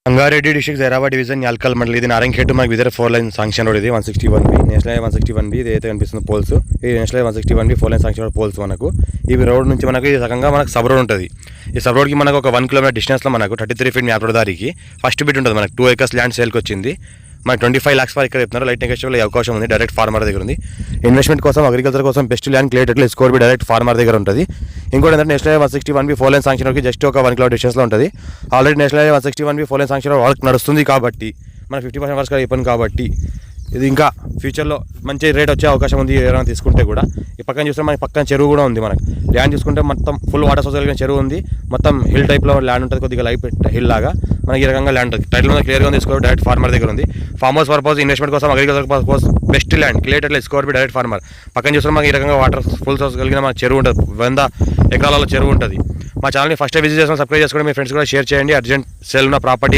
Rangareddy district Zaheerabad division Yalkal మండలి. ఇది నారాయణఖేడ్ మనకి విదర్ 4 లైన్ శాంక్షన్ రోడ్. ఇది 161B నేషనల్ హైవే 161B. ఇది అయితే కనిపిస్తుంది పోల్స్. ఇది national highway 161B 4 line sanction road poles. మనకు ఈ రోడ్ నుంచి మనకు ఈ రకంగా మనకు సబ్ రోడ్ ఉంటుంది. ఈ సబ్ రోడ్కి మనకు ఒక 1 కిలోమీటర్ డిస్టెన్స్లో మనకు 33 ఫీట్ మ్యాప్ రోడ్ దారికి ఫస్ట్ బిట్ ఉంటుంది. మనకు 2 acres ల్యాండ్ సేల్కి వచ్చింది. మనకు 25 lakhs వరకు ఇక్కడ చెప్తున్నారు. లైట్ నెగోషియబుల్ అవకాశం ఉంది. డైరెక్ట్ ఫార్మర్ దగ్గర ఉంది. ఇన్వెస్ట్మెంట్ కోసం అగ్రికల్చర్ కోసం బెస్ట్ ల్యాండ్ క్లియర్ స్కోర్ బి డైరెక్ట్ ఫార్మర్ దగ్గర ఉంటుంది. ఇంకోటి ఏంటంటే national highway 161B 4 line sanction రోడ్కి జస్ట్ ఒక 1 కిలోమీటర్ డిస్టెన్స్లో ఉంటుంది. Already national highway 161B 4 line sanction road work నడుస్తుంది కాబట్టి మన 50% వర్క్స్ అయిపోయింది కాబట్టి ఇది ఇంకా ఫ్యూచర్లో మంచి రేట్ వచ్చే అవకాశం ఉంది. ఏమైనా తీసుకుంటే కూడా ఈ పక్కన చూస్తే మనకి పక్కన చెరువు కూడా ఉంది. మనకు ల్యాండ్ చూసుకుంటే మొత్తం ఫుల్ వాటర్ సోర్స్ కలిగిన చెరువు ఉంది. మొత్తం హిల్ టైప్లో ల్యాండ్ ఉంటుంది. కొద్దిగా లైఫ్ హిల్ లాగా మనకి ఈ రకంగా ల్యాండ్ ఉంటుంది. టైటిల్ మీద క్లియర్గా తీసుకోవాలి. డైరెక్ట్ ఫార్మర్ దగ్గర ఉంది. ఫార్మ్ హౌస్ పర్పస్, ఇన్వెస్ట్మెంట్ కోసం, agriculture purpose best land clear score బి డైరెక్ట్ ఫార్మర్. పక్కన చూస్తే మనకి ఈ రకంగా వాటర్ ఫుల్ సోర్స్ కలిగిన మన చెరువు ఉంటుంది. 100 ఎకరాలలో చెరువు ఉంటుంది. మా ఛానల్ని ఫస్ట్ విజిట్ చేసిన సబ్స్క్రైబ్ చేసుకొని మీ ఫ్రెండ్స్ కూడా షేర్ చేయండి. అర్జెంట్ సేల్ ఉన్న ప్రాపర్టీ